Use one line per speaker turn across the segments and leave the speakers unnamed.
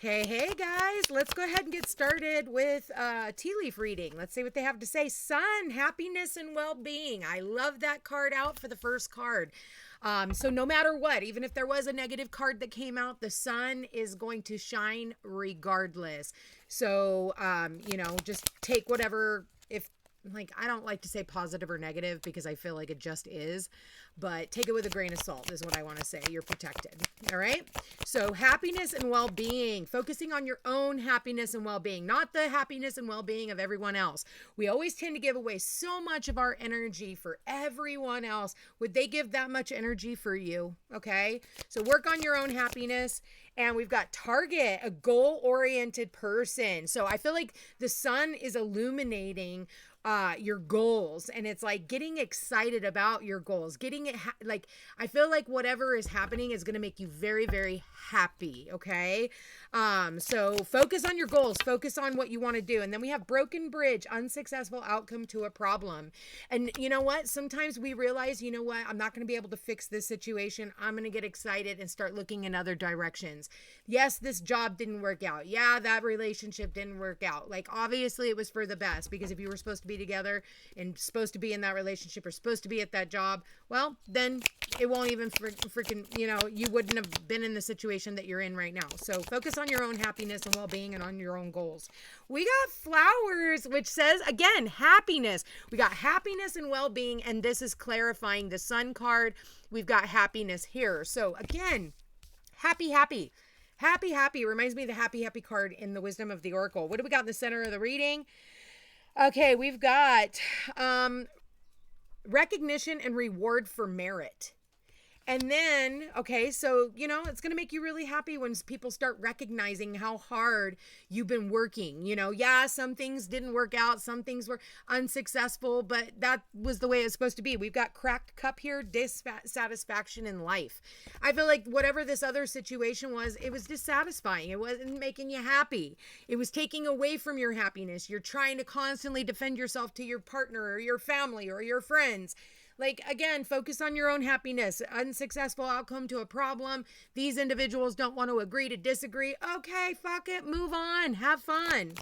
Hey guys, let's go ahead and get started with tea leaf reading. Let's see what they have to say. Sun, happiness and well-being. I love that card out for the first card. So no matter what, even if there was a negative card that came out, the sun is going to shine regardless. So, just take whatever, if like, I don't like to say positive or negative because I feel like it just is, but take it with a grain of salt is what I want to say. You're protected. All right. So happiness and well-being, focusing on your own happiness and well-being, not the happiness and well-being of everyone else. We always tend to give away so much of our energy for everyone else. Would they give that much energy for you? Okay. So work on your own happiness. And we've got target, a goal-oriented person. So I feel like the sun is illuminating your goals, and it's like getting excited about your goals, getting it like, I feel like whatever is happening is going to make you very, very happy. Okay. So focus on your goals, focus on what you want to do. And then we have broken bridge, unsuccessful outcome to a problem. And you know what? Sometimes we realize, you know what? I'm not going to be able to fix this situation. I'm going to get excited and start looking in other directions. Yes, this job didn't work out. Yeah, that relationship didn't work out. Like, obviously it was for the best, because if you were supposed to be together and supposed to be in that relationship or supposed to be at that job, well, then it won't even freaking, you wouldn't have been in the situation that you're in right now. So focus on your own happiness and well-being and on your own goals. We got flowers, which says, again, happiness. We got happiness and well-being, and this is clarifying the sun card. We've got happiness here. So again, happy, happy. Happy, happy reminds me of the happy, happy card in the Wisdom of the Oracle. What do we got in the center of the reading? Okay, we've got recognition and reward for merit. And then, okay, so, it's going to make you really happy when people start recognizing how hard you've been working. Yeah, some things didn't work out. Some things were unsuccessful, but that was the way it's supposed to be. We've got cracked cup here, dissatisfaction in life. I feel like whatever this other situation was, it was dissatisfying. It wasn't making you happy. It was taking away from your happiness. You're trying to constantly defend yourself to your partner or your family or your friends. Like, again, focus on your own happiness. Unsuccessful outcome to a problem. These individuals don't want to agree to disagree. Okay, fuck it. Move on. Have fun.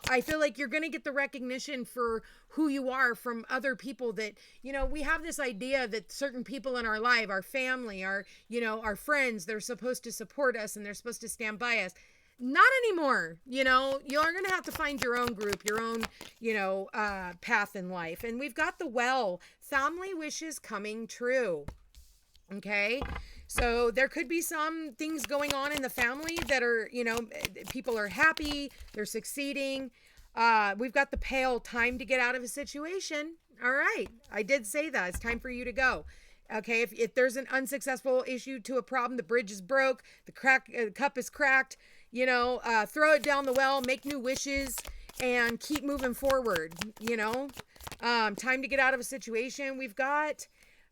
I feel like you're going to get the recognition for who you are from other people that, we have this idea that certain people in our life, our family, our friends, they're supposed to support us and they're supposed to stand by us. Not anymore. You're going to have to find your own group, your own, path in life. And we've got the well, family wishes coming true. Okay. So there could be some things going on in the family that are, people are happy, they're succeeding. We've got the pale, time to get out of a situation. All right. I did say that. It's time for you to go. Okay. If there's an unsuccessful issue to a problem, the bridge is broke, the cup is cracked, throw it down the well, make new wishes, and keep moving forward. Time to get out of a situation. We've got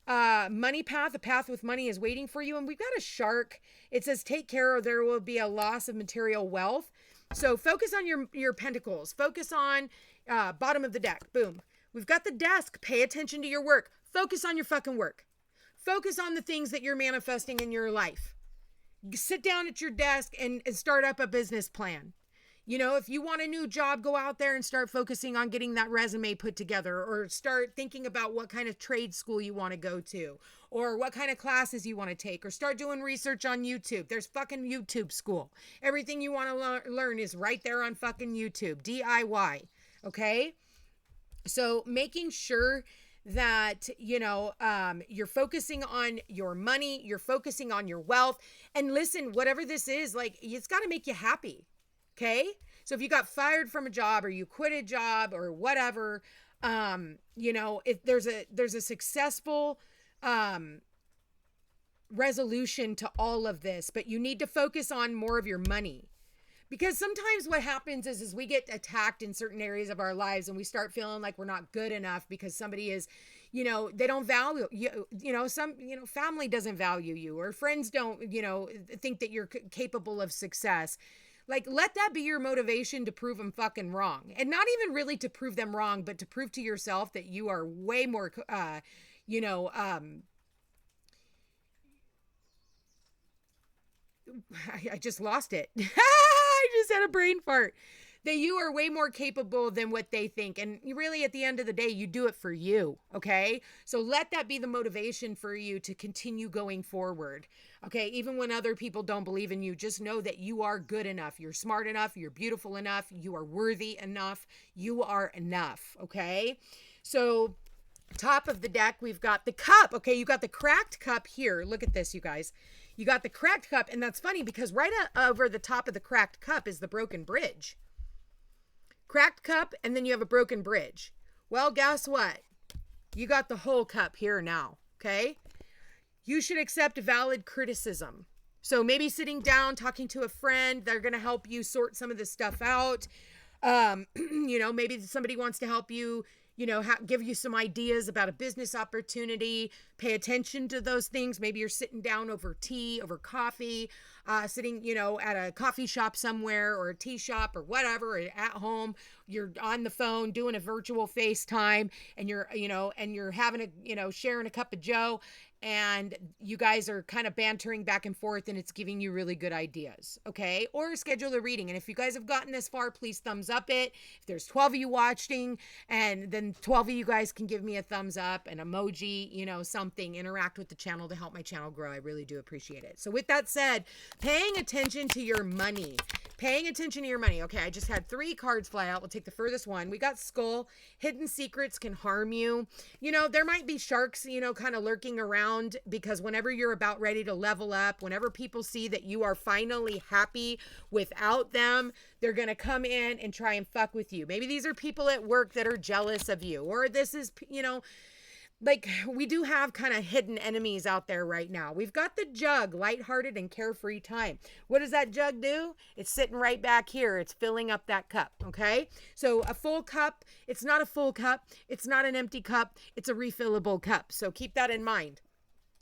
money path. A path with money is waiting for you. And we've got a shark. It says, take care or there will be a loss of material wealth. So focus on your pentacles. Focus on bottom of the deck. Boom. We've got the desk. Pay attention to your work. Focus on your fucking work. Focus on the things that you're manifesting in your life. Sit down at your desk and start up a business plan. If you want a new job, go out there and start focusing on getting that resume put together, or start thinking about what kind of trade school you want to go to, or what kind of classes you want to take, or start doing research on YouTube. There's fucking YouTube school. Everything you want to learn is right there on fucking YouTube, DIY. Okay. So making sure that, you're focusing on your money, you're focusing on your wealth. And listen, whatever this is, like, it's got to make you happy. Okay. So if you got fired from a job or you quit a job or whatever, if there's a successful, resolution to all of this, but you need to focus on more of your money. Because sometimes what happens is we get attacked in certain areas of our lives and we start feeling like we're not good enough because somebody is, they don't value you, family doesn't value you, or friends don't, think that you're capable of success. Like, let that be your motivation to prove them fucking wrong. And not even really to prove them wrong, but to prove to yourself that you are way more, I just lost it. I just had a brain fart. That you are way more capable than what they think. And you really, at the end of the day, you do it for you. Okay. So let that be the motivation for you to continue going forward. Okay. Even when other people don't believe in you, just know that you are good enough. You're smart enough. You're beautiful enough. You are worthy enough. You are enough. Okay. So top of the deck, we've got the cup. Okay. You got the cracked cup here. Look at this, you guys. You got the cracked cup. And that's funny because right over the top of the cracked cup is the broken bridge. Cracked cup, and then you have a broken bridge. Well, guess what? You got the whole cup here now, okay? You should accept valid criticism. So maybe sitting down, talking to a friend, they're going to help you sort some of this stuff out. Maybe somebody wants to help you, give you some ideas about a business opportunity. Pay attention to those things. Maybe you're sitting down over tea, over coffee, sitting, at a coffee shop somewhere or a tea shop or whatever, or at home. You're on the phone doing a virtual FaceTime and you're having sharing a cup of Joe, and you guys are kind of bantering back and forth and it's giving you really good ideas. Okay. Or schedule a reading. And if you guys have gotten this far, please thumbs up it. If there's 12 of you watching, and then 12 of you guys can give me a thumbs up, an emoji, something, interact with the channel to help my channel grow. I really do appreciate it. So with that said, paying attention to your money. Paying attention to your money. Okay, I just had 3 cards fly out. We'll take the furthest one. We got Skull. Hidden secrets can harm you. There might be sharks, kind of lurking around, because whenever you're about ready to level up, whenever people see that you are finally happy without them, they're going to come in and try and fuck with you. Maybe these are people at work that are jealous of you, or this is, like, we do have kind of hidden enemies out there right now. We've got the jug, lighthearted and carefree time. What does that jug do? It's sitting right back here. It's filling up that cup, okay? So a full cup, it's not a full cup. It's not an empty cup. It's a refillable cup. So keep that in mind.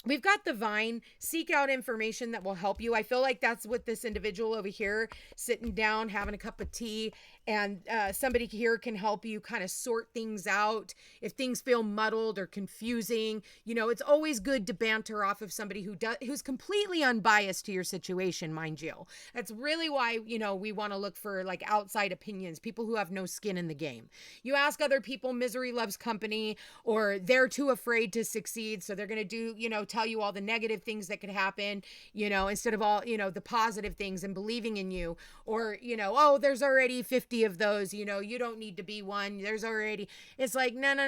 We've got the vine. Seek out information that will help you. I feel like that's what this individual over here, sitting down, having a cup of tea, and somebody here can help you kind of sort things out. If things feel muddled or confusing, it's always good to banter off of somebody who's completely unbiased to your situation, mind you. That's really why, we want to look for like outside opinions, people who have no skin in the game. You ask other people, misery loves company, or they're too afraid to succeed. So they're going to do, tell you all the negative things that could happen, instead of all, the positive things and believing in you, or, oh, there's already 50 of those, you don't need to be one. There's already, it's like, nah.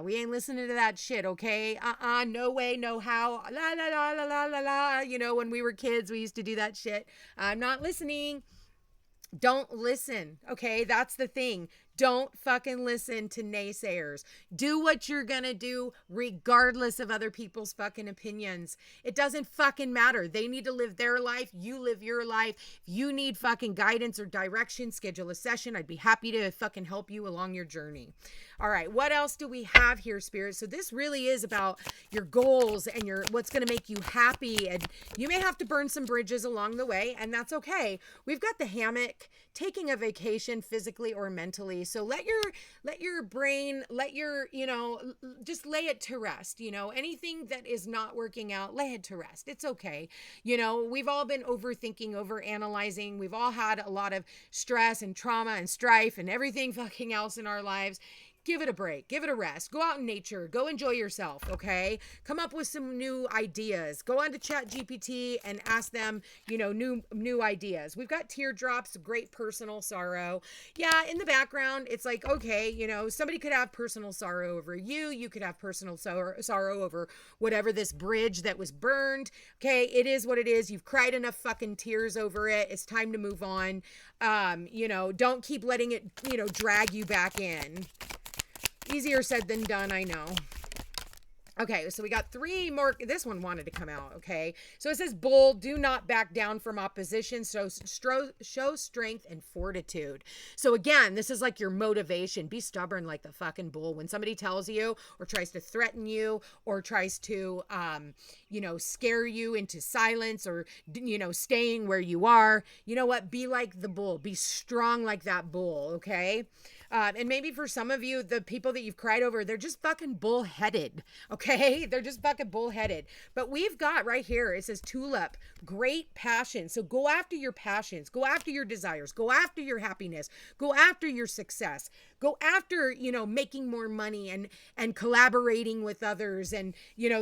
We ain't listening to that shit. Okay. No way, no how. La, la, la, la, la, la, la. When we were kids, we used to do that shit. I'm not listening. Don't listen. Okay. That's the thing. Don't fucking listen to naysayers. Do what you're gonna do regardless of other people's fucking opinions. It doesn't fucking matter. They need to live their life. You live your life. If you need fucking guidance or direction, schedule a session. I'd be happy to fucking help you along your journey. All right, what else do we have here, Spirit? So this really is about your goals and what's going to make you happy. And you may have to burn some bridges along the way, and that's okay. We've got the hammock, taking a vacation physically or mentally. So let your brain, just lay it to rest. Anything that is not working out, lay it to rest. It's okay. We've all been overthinking, overanalyzing. We've all had a lot of stress and trauma and strife and everything fucking else in our lives. Give it a break. Give it a rest. Go out in nature. Go enjoy yourself, okay? Come up with some new ideas. Go on to ChatGPT and ask them, new ideas. We've got teardrops, great personal sorrow. Yeah, in the background, it's like, okay, somebody could have personal sorrow over you. You could have personal sorrow over whatever this bridge that was burned. Okay, it is what it is. You've cried enough fucking tears over it. It's time to move on. Don't keep letting it, drag you back in. Easier said than done, I know. Okay, so we got 3 more. This one wanted to come out, okay? So it says, bull, do not back down from opposition. So show strength and fortitude. So again, this is like your motivation. Be stubborn like the fucking bull. When somebody tells you or tries to threaten you or tries to, scare you into silence or, staying where you are, you know what? Be like the bull. Be strong like that bull, okay? And maybe for some of you, the people that you've cried over, they're just fucking bullheaded. Okay. They're just fucking bullheaded. But we've got right here, it says tulip, great passion. So go after your passions, go after your desires, go after your happiness, go after your success, go after, making more money and collaborating with others and,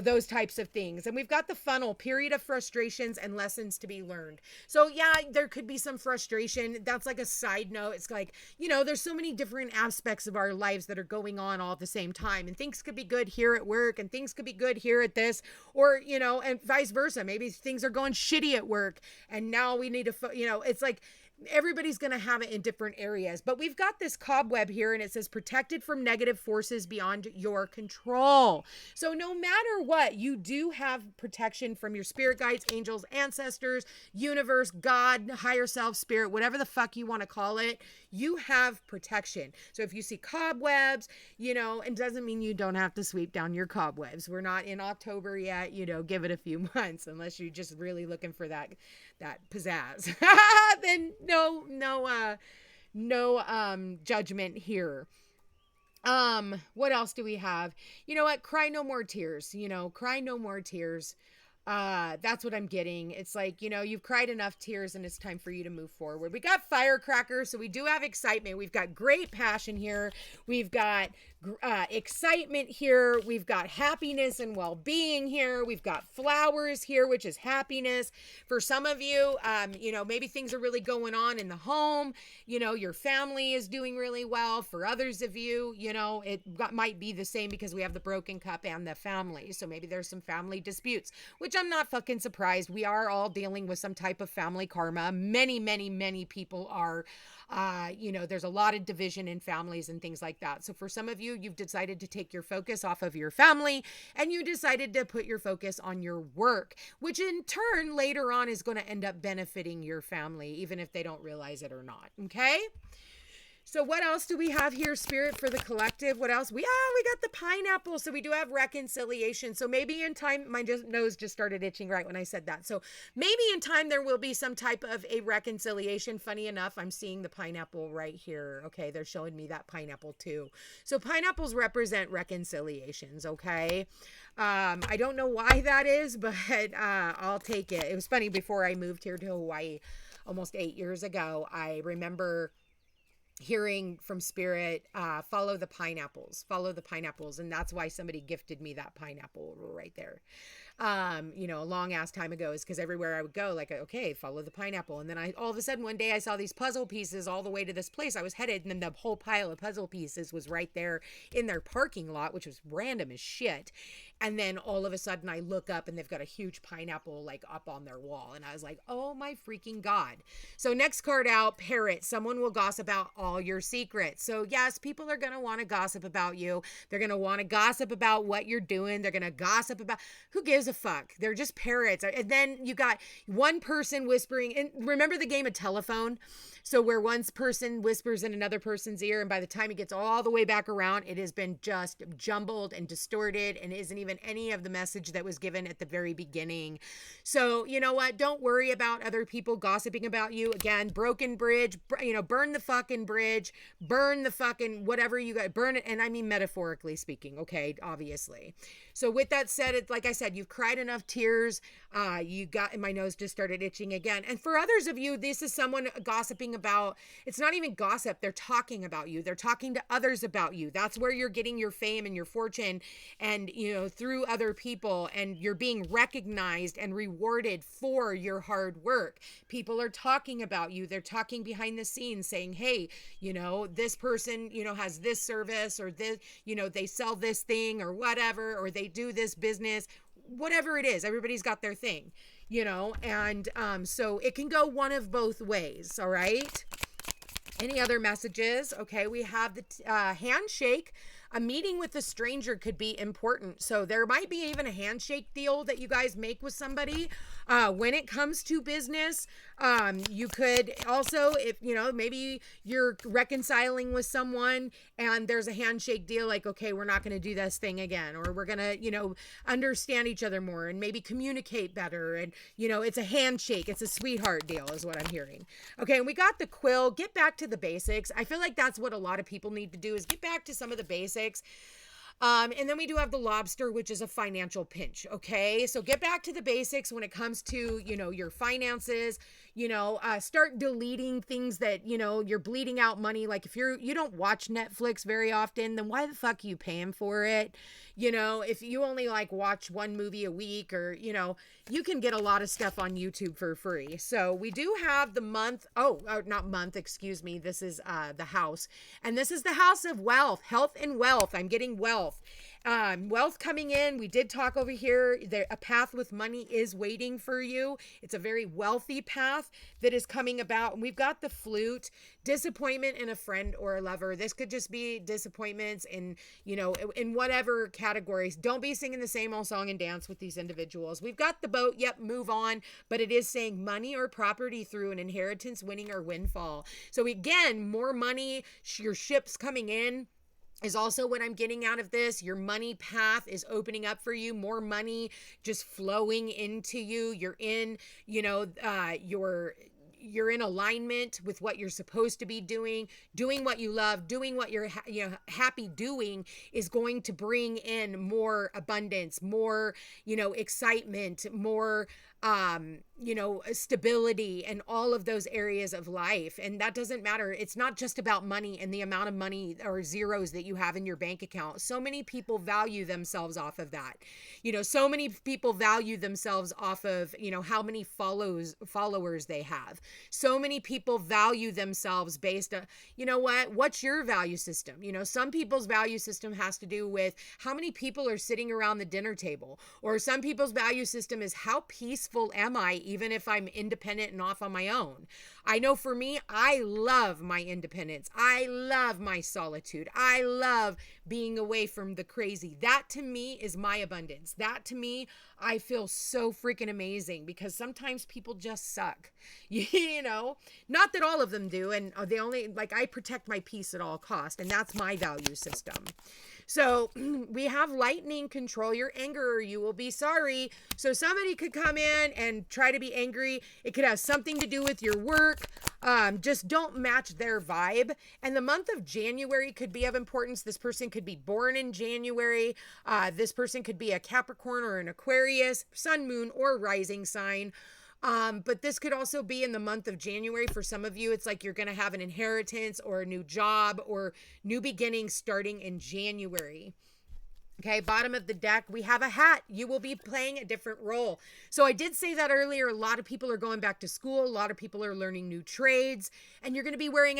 those types of things. And we've got the funnel, period of frustrations and lessons to be learned. So yeah, there could be some frustration. That's like a side note. It's like, there's so many different aspects of our lives that are going on all at the same time, and things could be good here at work and things could be good here at this, or, and vice versa. Maybe things are going shitty at work and now we need to, it's like, everybody's going to have it in different areas. But we've got this cobweb here and it says protected from negative forces beyond your control. So no matter what, you do have protection from your spirit guides, angels, ancestors, universe, God, higher self, spirit, whatever the fuck you want to call it. You have protection. So if you see cobwebs, it doesn't mean you don't have to sweep down your cobwebs. We're not in October yet, give it a few months, unless you're just really looking for that pizzazz. Then no judgment here. What else do we have? You know what? Cry no more tears. Cry no more tears. That's what I'm getting. It's like, you've cried enough tears and it's time for you to move forward. We got firecrackers, so we do have excitement. We've got great passion here. We've got excitement here. We've got happiness and well-being here. We've got flowers here, which is happiness. For some of you, maybe things are really going on in the home. Your family is doing really well. For others of you, it might be the same because we have the broken cup and the family. So maybe there's some family disputes, which I'm not fucking surprised. We are all dealing with some type of family karma. Many, many, many people are. There's a lot of division in families and things like that. So for some of you, you've decided to take your focus off of your family and you decided to put your focus on your work, which in turn later on is going to end up benefiting your family, even if they don't realize it or not. Okay. So what else do we have here, Spirit, for the collective? What else? We got the pineapple. So we do have reconciliation. So maybe in time, my nose just started itching right when I said that. So maybe in time there will be some type of a reconciliation. Funny enough, I'm seeing the pineapple right here. Okay, they're showing me that pineapple too. So pineapples represent reconciliations, okay? I don't know why that is, but I'll take it. It was funny, before I moved here to Hawaii almost 8 years ago, I remember hearing from Spirit, follow the pineapples. And that's why somebody gifted me that pineapple right there. A long ass time ago, is because everywhere I would go, like, okay, follow the pineapple. And then all of a sudden one day I saw these puzzle pieces all the way to this place I was headed. And then the whole pile of puzzle pieces was right there in their parking lot, which was random as shit. And then all of a sudden I look up and they've got a huge pineapple like up on their wall. And I was like, oh my freaking God. So next card out, parrot. Someone will gossip about all your secrets. So yes, people are going to want to gossip about you. They're going to want to gossip about what you're doing. They're going to gossip about, who gives a fuck? They're just parrots. And then you got one person whispering. And remember the game of telephone? So where one person whispers in another person's ear, and by the time it gets all the way back around, it has been just jumbled and distorted and isn't even any of the message that was given at the very beginning. So you know what? Don't worry about other people gossiping about you. Again, broken bridge, burn the fucking bridge, burn the fucking whatever you got, burn it. And I mean metaphorically speaking, okay, obviously. So with that said, it's like I said, you've cried enough tears. My nose just started itching again. And for others of you, this is someone gossiping about, it's not even gossip. They're talking about you. They're talking to others about you. That's where you're getting your fame and your fortune and, through other people, and you're being recognized and rewarded for your hard work. People are talking about you. They're talking behind the scenes saying, hey, this person, has this service, or this, they sell this thing or whatever, or they do this business, whatever it is. Everybody's got their thing, and so it can go one of both ways. All right. Any other messages? Okay, we have the handshake. A meeting with a stranger could be important. So there might be even a handshake deal that you guys make with somebody. When it comes to business, you could also, if you know, maybe you're reconciling with someone and there's a handshake deal, like, okay, we're not going to do this thing again, or we're going to, you know, understand each other more and maybe communicate better. And, you know, it's a handshake. It's a sweetheart deal is what I'm hearing. Okay. And we got the quill. Get back to the basics. I feel like that's what a lot of people need to do, is get back to some of the basics. And then we do have the lobster, which is a financial pinch. Okay. So get back to the basics when it comes to, you know, your finances, you know, start deleting things that, you know, you're bleeding out money. Like if you don't watch Netflix very often, then why the fuck are you paying for it? You know, if you only like watch one movie a week, or, you know, you can get a lot of stuff on YouTube for free. So we do have the month. Not month, excuse me. This is the house. And this is the house of wealth, health and wealth. I'm getting wealth. Wealth coming in. We did talk over here. A path with money is waiting for you. It's a very wealthy path that is coming about. And we've got the flute, disappointment in a friend or a lover. This could just be disappointments in, you know, in whatever categories. Don't be singing the same old song and dance with these individuals. We've got the boat. Yep. Move on. But it is saying money or property through an inheritance, winning, or windfall. So again, more money, your ship's coming in is also what I'm getting out of this. Your money path is opening up for you. More money just flowing into you. You're in, you know, you're in alignment with what you're supposed to be doing what you love, doing what you're happy doing is going to bring in more abundance, more, you know, excitement, more you know, stability and all of those areas of life. And that doesn't matter. It's not just about money and the amount of money or zeros that you have in your bank account. So many people value themselves off of that. You know, so many people value themselves off of, you know, how many followers they have. So many people value themselves based on, you know what's your value system? You know, some people's value system has to do with how many people are sitting around the dinner table, or some people's value system is how peaceful am I, even if I'm independent and off on my own. I know for me, I love my independence. I love my solitude. I love being away from the crazy. That to me is my abundance. That to me, I feel so freaking amazing, because sometimes people just suck. You know, not that all of them do. And they only, like, I protect my peace at all costs. And that's my value system. So we have lightning, control your anger or you will be sorry. So somebody could come in and try to be angry. It could have something to do with your work. Just don't match their vibe. And the month of January could be of importance. This person could be born in January. This person could be a Capricorn or an Aquarius, sun, moon, or rising sign. But this could also be in the month of January. For some of you, it's like you're going to have an inheritance or a new job or new beginnings starting in January. Okay, bottom of the deck, we have a hat. You will be playing a different role. So I did say that earlier. A lot of people are going back to school. A lot of people are learning new trades, and you're going to be wearing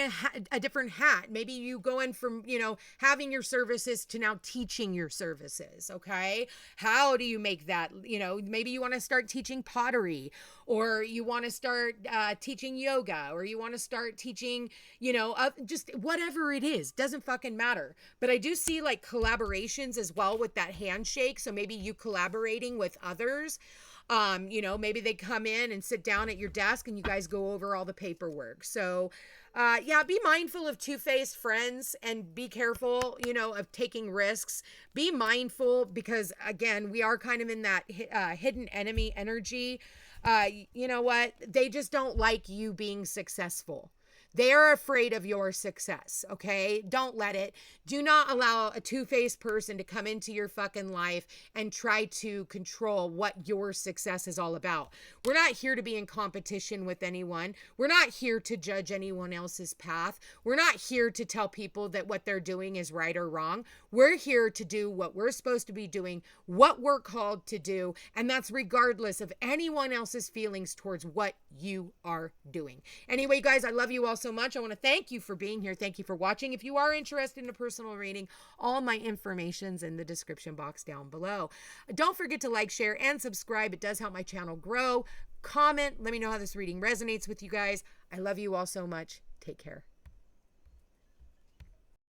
a different hat. Maybe you go in from, you know, having your services to now teaching your services. Okay, how do you make that? You know, maybe you want to start teaching pottery, or you want to start teaching yoga, or you want to start teaching, you know, just whatever it is. Doesn't fucking matter. But I do see like collaborations as well with that handshake. So maybe you collaborating with others. You know, maybe they come in and sit down at your desk and you guys go over all the paperwork. So yeah, be mindful of two-faced friends and be careful, you know, of taking risks. Be mindful because, again, we are kind of in that hidden enemy energy. You know what? They just don't like you being successful. They're afraid of your success, okay? Don't let it. Do not allow a two-faced person to come into your fucking life and try to control what your success is all about. We're not here to be in competition with anyone. We're not here to judge anyone else's path. We're not here to tell people that what they're doing is right or wrong. We're here to do what we're supposed to be doing, what we're called to do, and that's regardless of anyone else's feelings towards what you are doing. Anyway, guys, I love you all so much. I want to thank you for being here. Thank you for watching. If you are interested in a personal reading, all my information's in the description box down below. Don't forget to like, share, and subscribe. It does help my channel grow. Comment. Let me know how this reading resonates with you guys. I love you all so much. Take care.